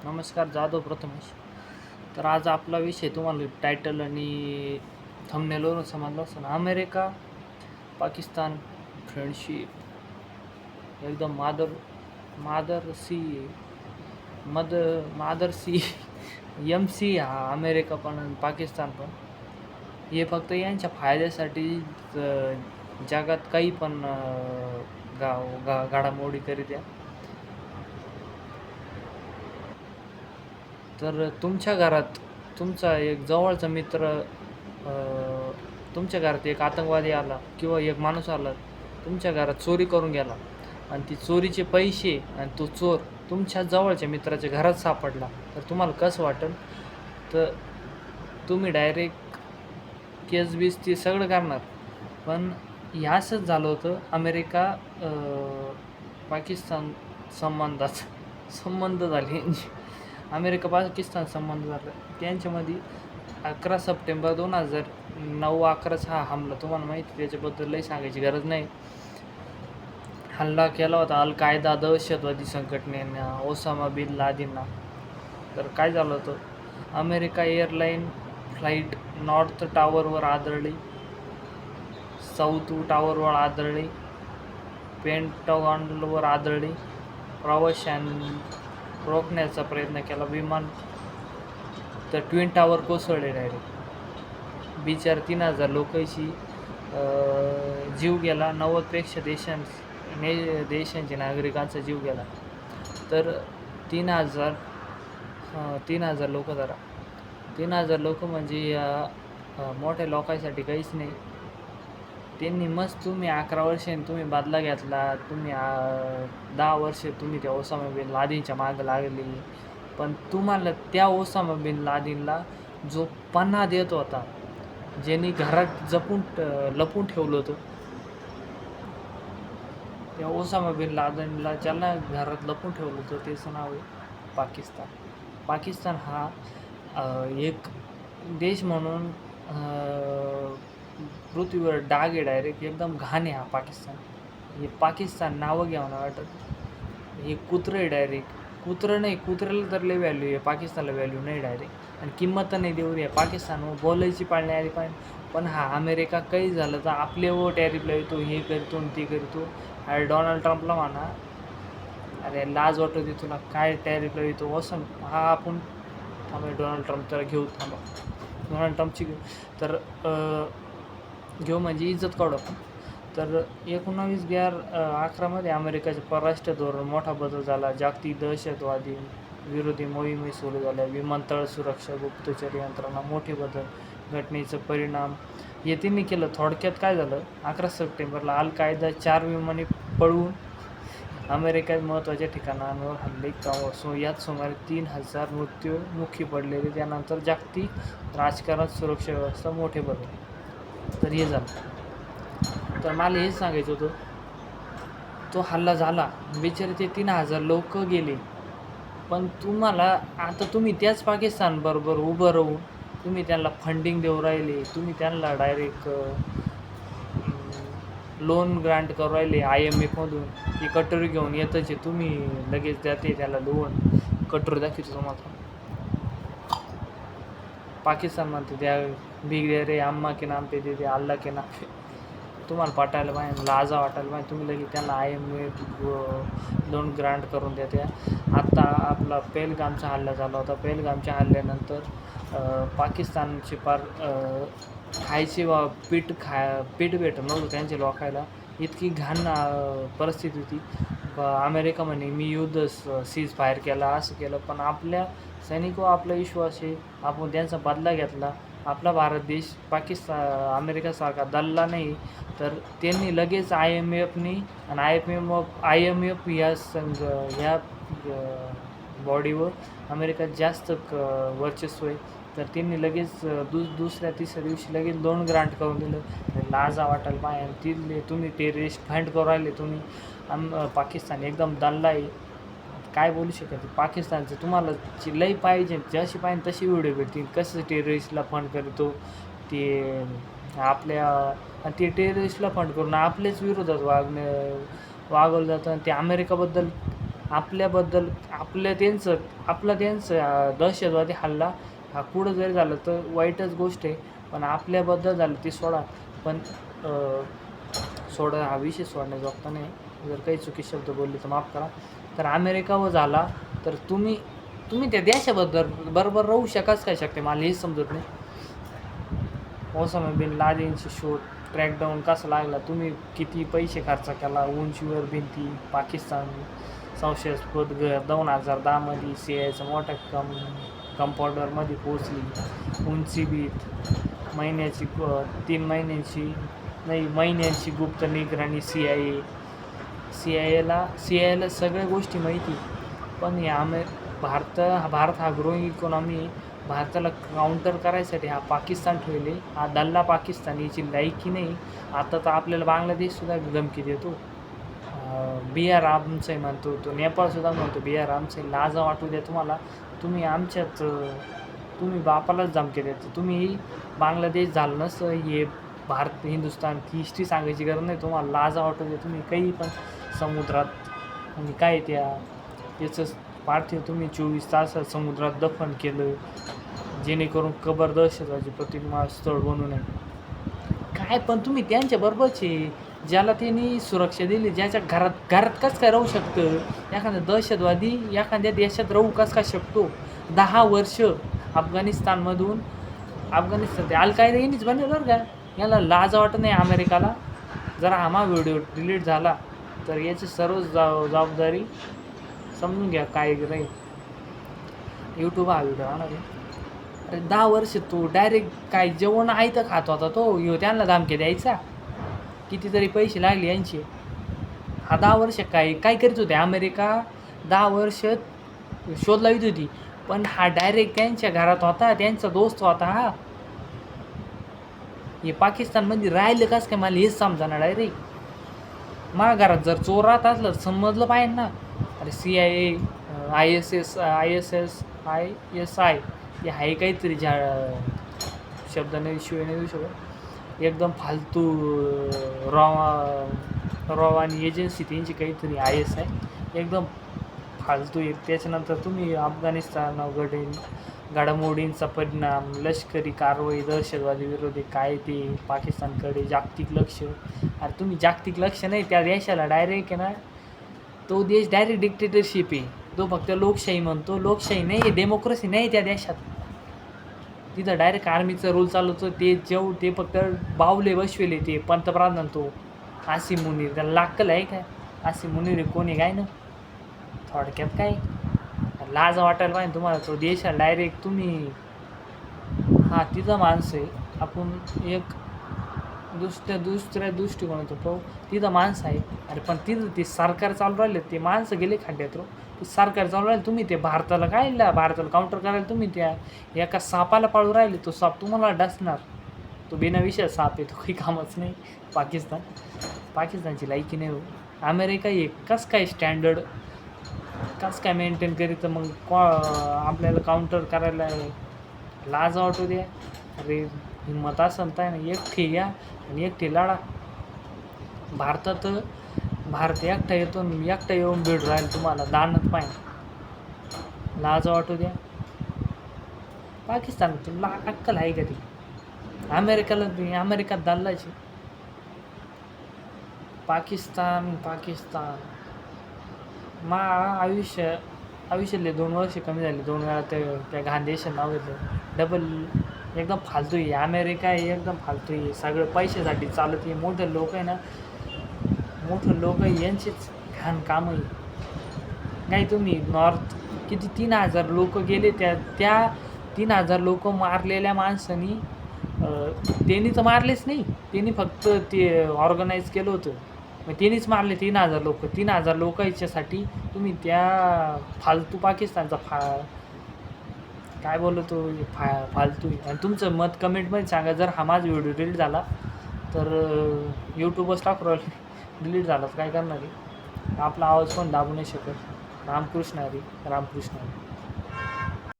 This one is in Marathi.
नमस्कार, जाधव प्रथमेश. तर आज आपला विषय तुम्हाला टायटल आणि थंबनेलवरून समजला असेल. अमेरिका पाकिस्तान फ्रेंडशिप एकदम मादरसी मद मादरसी MC हा अमेरिका पण आणि पाकिस्तान पण हे फक्त यांच्या फायद्यासाठी जगात काही पण घडामोडी करीत आहे. तर तुमच्या घरात तुमचा एक जवळचा मित्र तुमच्या घरात एक आतंकवादी आला किंवा एक माणूस आला तुमच्या घरात चोरी करून गेला आणि ती चोरीचे पैसे आणि तो चोर तुमच्या जवळच्या मित्राच्या घरात सापडला, तर तुम्हाला कसं वाटेल? तर तुम्ही डायरेक्ट केस बीस ते सगळं करणार. पण हे असंच झालं होतं पाकिस्तान संबंध झाले यांचे. अमेरिका पाकिस्तान संबंध झाला त्यांच्यामध्ये 11 सप्टेंबर 2009-11चा हा हमला तुम्हाला माहिती, त्याच्याबद्दल लई सांगायची गरज नाही. हल्ला केला होता अल कायदा दहशतवादी संघटनेनं ओसामा बिन लादेनना. तर काय झालं होतं, अमेरिका एअरलाईन फ्लाईट नॉर्थ टावरवर आदळली, साऊथ टावरवर आदळली, पेंटागॉनवर आदळली. प्रवाशांनी रोखण्याचा प्रयत्न केला, विमान तर ट्विन टावर कोसळले डायरेक्ट. बिचार 3,000 लोकांची जीव गेला, 90पेक्षा देशांच्या नागरिकांचा जीव गेला. तर 3,000 लोक धरा. 3,000 लोक म्हणजे या मोठ्या लोकांसाठी काहीच नाही. त्यांनी मस्त तुम्ही 11 वर्षांनी तुम्ही बदला घेतला, तुम्ही 10 वर्ष तुम्ही त्या ओसामा बिन लादेनच्या मागं लागली, पण तुम्हाला त्या ओसामा बिन लादेनला जो पन्हा देत होता, ज्यांनी घरात लपून ठेवलं होतं, त्या ओसामा बिन लादेनला ज्यांना घरात लपून ठेवलं होतं त्याचं नाव आहे पाकिस्तान. पाकिस्तान हा एक देश म्हणून पृथ्वीवर डाग आहे, डायरेक्ट एकदम घाण आहे हा पाकिस्तान. हे पाकिस्तान नावं घ्यावं नाही वाटत. हे कुत्रं आहे डायरेक्ट. कुत्रं नाही, कुत्र्याला तर लय व्हॅल्यू आहे, पाकिस्तानला व्हॅल्यू नाही डायरेक्ट. आणि किंमत नाही देऊ आहे पाकिस्तान. बोलायची पाळणी आली पाहिजे. पण हा अमेरिका काही झालं तर आपले टॅरिफला येतो, हे करतो आणि ते करतो. अरे डोनाल्ड ट्रम्पला म्हणा, अरे लाज वाटत दे तुला, काय टॅरिफला येतो असं. हा आपण थांबा, डोनाल्ड ट्रम्प तर घेऊ, थांबा डोनाल्ड ट्रम्पची घेऊ. तर घेऊ म्हणजे इज्जत काढू आपण. तर 1911 अमेरिकेचे परराष्ट्र धोरण मोठा बदल झाला. जागतिक दहशतवादी विरोधी मोहिमे सुरू झाल्या. विमानतळ सुरक्षा, गुप्तचर यंत्रणा, मोठे बदल. घटनेचा परिणाम हे त्यांनी केलं. थोडक्यात काय झालं, 11 सप्टेंबरला अल कायदा 4 विमाने पळवून अमेरिकेत महत्त्वाच्या ठिकाणांवर हल्ले यात सुमारे 3,000 मृत्युमुखी पडलेले. त्यानंतर जागतिक राजकारणात सुरक्षा व्यवस्था मोठे बदल. तर हे झालं. तर मला हेच सांगायचं होतं, तो हल्ला झाला, बिचारे ते 3,000 लोक गेले, पण तुम्हाला आता तुम्ही त्याच पाकिस्तानबरोबर उभं राहून तुम्ही त्यांना फंडिंग देऊ राहिले, तुम्ही त्यांना डायरेक्ट लोन ग्रांट करू राहिले IMFमधून. ती कटोरी घेऊन येतच, तुम्ही लगेच जाते त्याला लोन. कटोरी दाखवतो तुम्हाला. पाकिस्तान म्हणते त्या बिग दे रे अम्मा के नाम पे दे दे, अल्लाह के नाम पे. तुम्हाला पटायला पाहिजे, लाजा वाटायला पाहिजे. तुम्ही लगेच त्यांना IMF लोन ग्रांट करून देते. आत्ता आपला पेहलगामचा हल्ला झाला होता. पेहलगामच्या हल्ल्यानंतर पाकिस्तानचे पार खायचे पीठ भेटत नव्हतं त्यांच्या लोकायला. इतकी घाण परिस्थिती होती. अमेरिका म्हणे मी युद्ध सीज फायर केला, असं केलं. पण आपल्या सैनिकावर आपला विश्वास आहे, आपण त्यांचा बदला घेतला. आपला भारत देश अमेरिकासारखा दल्ला नाही. तर त्यांनी लगेच IMFनी आणि IMF ह्या बॉडीवर अमेरिका जास्त वर्चस्व आहे. तर त्यांनी लगेच दुसऱ्या तिसऱ्या दिवशी लगेच लोन ग्रांट करून दिलं. लाजा वाटायला पाहिजे. तुम्ही टेररिस्ट फंड करू राहिले, तुम्ही पाकिस्तान एकदम दल्ला आहे. काय बोलू शकत. पाकिस्तानचं तुम्हाला लई पाहिजे, जशी पाहिजे तशी व्हिडिओ भेटतील, कसं टेररिस्टला फंड करतो ते आपल्या. आणि ते टेररिस्टला फंड करून आपलेच विरोधात वागवलं जातं. आणि ते अमेरिकाबद्दल आपल्याबद्दल त्यांचं दहशतवादी हल्ला हा कुठं जरी झालं तर वाईटच गोष्ट आहे, पण आपल्याबद्दल झालं ती सोडा. पण सोडा हा विषय सोडण्याजोगता नाही. जर काही चुकी शब्द बोलले तर माफ करा. तर अमेरिकावर झाला तर तुम्ही त्या देशाबद्दल बरोबर राहू काय शकते, मला हेच समजत नाही. ओसामा बिन लादेनची शोध ट्रॅकडाऊन कसा लागला, तुम्ही किती पैसे खर्च केला, उंचीवर भिंती, पाकिस्तान संशयास्पद घर 2010मध्ये CIA मोठ्या कंपाऊंडरमध्ये पोचली, उंची भीत, महिन्याची 3 महिन्यांची गुप्त निगराणी CIA ला सगळ्या गोष्टी माहिती. पण भारत हा ग्रोईंग इकॉनॉमी, भारताला काउंटर करायसाठी हा पाकिस्तान ठेवले, हा दल्ला पाकिस्तान, याची लायकी नाही. आता तर आपल्याला बांगलादेशसुद्धा धमकी देतो, बिहार आमचं आहे म्हणतो, तो नेपाळसुद्धा म्हणतो बिहार आमचं आहे. लाजा वाटू द्या तुम्हाला, तुम्ही बापालाच धमकी देतो. तुम्ही बांगलादेश झालं नसतं, हे भारत हिंदुस्थान हिस्ट्री सांगायची गरज नाही तुम्हाला. लाजा वाटू द्या, तुम्ही काही पण समुद्रात आणि काय त्याचं पार्थिव तुम्ही 24 तासात समुद्रात दफन केलं, जेणेकरून कबर दहशतवादी प्रतिमा स्थळ बनू नये. काय पण तुम्ही त्यांच्या बरोबरचे, ज्याला त्यांनी सुरक्षा दिली, ज्याच्या घरात कसं काय राहू शकतं एखादा दहशतवादी, एखाद्या देशात राहू कसं काय शकतो. 10 वर्ष अफगाणिस्तान ते अल-कायदा यांनीच बनवलं बरं का. याला लाज वाटत नाही अमेरिकाला. जर हा व्हिडिओ डिलीट झाला तर याची सर्व जबाबदारी समजून घ्या काय राहील. यूट्यूब हा व्हिडिओ आणणार आहे. अरे 10 वर्ष तो डायरेक्ट काय जेवण आहे तर खात होता तो, त्यांना धमकी द्यायचा, कितीतरी पैसे लागले यांचे. हा 10 वर्ष काय करीत होते अमेरिका, 10 वर्ष शोध लावित होती. पण हा डायरेक्ट त्यांच्या घरात होता, त्यांचा दोस्त होता. हा हे पाकिस्तानमध्ये राहिलं कसं काय, मला हेच समजा डायरेक्ट. माझ्या घरात जर चोर राहत असलं समजलं पाहिजे ना. अरे CIA ISI हे आहे काहीतरी, शब्द नाही, शिवाय नाही देऊ शकत, एकदम फालतू रॉवानी एजन्सी त्यांची काहीतरी ISI, एकदम फालतू आहे. त्याच्यानंतर तुम्ही अफगाणिस्तान घडामोडींचा परिणाम, लष्करी कारवाई, दहशतवादी विरोधी काय ते पाकिस्तानकडे जागतिक लक्ष. अरे तुम्ही जागतिक लक्ष नाही, त्या देशाला डायरेक्ट आहे ना, तो देश डायरेक्ट डिक्टेटरशिप आहे. तो फक्त लोकशाही म्हणतो, लोकशाही नाही, डेमोक्रेसी नाही त्या देशात. तिथं डायरेक्ट आर्मीचा रूल चालवतो. ते फक्त बावले बसवेले ते पंतप्रधान, तो आसिम मुनीर, त्याला लाक्कल आहे काय? आसिम मुनीर कोणी काय ना, थोडक्यात काय लाज वाटायला पाहिजे तुम्हाला. तो देशाला डायरेक्ट तुम्ही, हा तिथं माणसं आहे, आपण एक दुसऱ्या दृष्टिकोनातून पाहू, तिथं माणसं आहे. अरे पण तिथं ते सरकार चालू राहिले, ते माणसं गेले खड्ड्यात. ते सरकार चालू राहिले, तुम्ही ते भारताला काउंटर करायला तुम्ही त्या एका सापाला पाळू राहिले. तो साप तुम्हाला डसणार, तो बिनाविषय साप आहे, तो काही कामच नाही. पाकिस्तानची लायकी नाही हो. अमेरिका हे कसं काय स्टँडर्ड कसं काय मेंटेन करीत, मग आपल्याला काउंटर करायला लाज वाटू द्या. अरे हिंमत असेल तर ना, एकटे या आणि एकटे लढा. भारत एकटा येतो, एकटा येऊन भेट राहील तुम्हाला, दानत पाहिजे. लाज वाटू द्या. पाकिस्तान तुला अक्कल आहे का ती? अमेरिकात दाल्लाची. पाकिस्तान आयुष्यातले 2 वर्ष कमी झाले. 2 वेळा त्या घाण देशात नाव घेतलं. डबल एकदम फालतू आहे अमेरिका, आहे एकदम फालतू आहे. सगळं पैशासाठी चालत आहे. मोठे लोक यांचेच घाण काम आहे. नाही तुम्ही नॉर्थ किती 3000 लोक गेले, त्या 3000 लोक मारलेल्या माणसांनी, त्यांनी तर मारलेच नाही, त्यांनी फक्त ते ऑर्गनाईज केलं होतं. मग त्यांनीच मारले 3000 लोक. 3000 लोकांच्यासाठी तुम्ही त्या फालतू पाकिस्तानचा काय बोलतो फालतू. आणि तुमचं मत कमेंटमध्ये सांगा. जर हा माझा व्हिडिओ डिलीट झाला तर यूट्यूबच टाकू डिलीट झाला तर काय करणार आहे. आपला आवाज पण दाबू नाही शकत. रामकृष्ण हरी.